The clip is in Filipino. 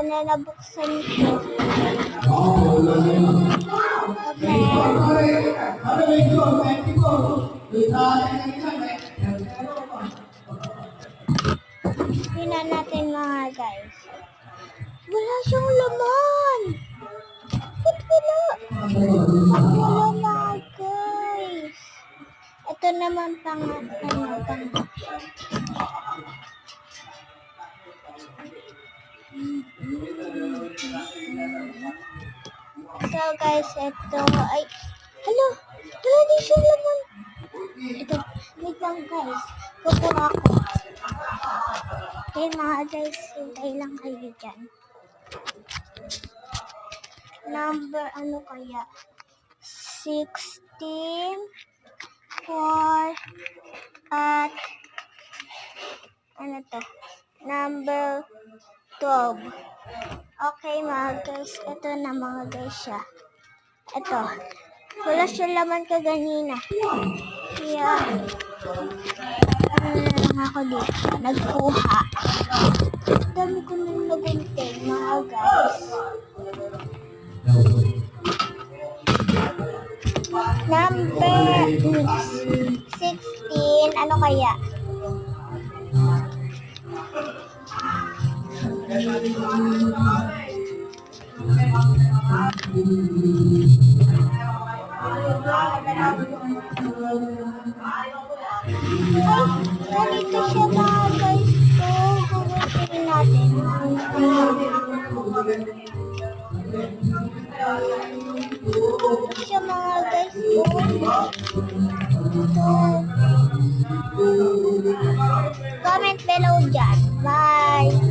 na nabuksan ko. Tingnan natin mga guys. Wala siyang laman. Ba't wala? Wala mga guys. Ito naman pang. So guys, ito ay hello, wala din siya laman. Ito, wait lang guys, kukuha ko. Okay mga guys, hintay lang kayo dyan. Number ano kaya? 16 4 at ano to? Number 12. Okay mga guys, ito na mga guys siya. Ito, wala siya laman kaganina. Kaya, ano na lang ako dito, nagkuha. Dami ko nang nagunting mga guys. Number 16, ano kaya? Ganito siya mga guys. So, gugustuhin natin. Ganito siya mga guys. So, comment below dyan. Bye!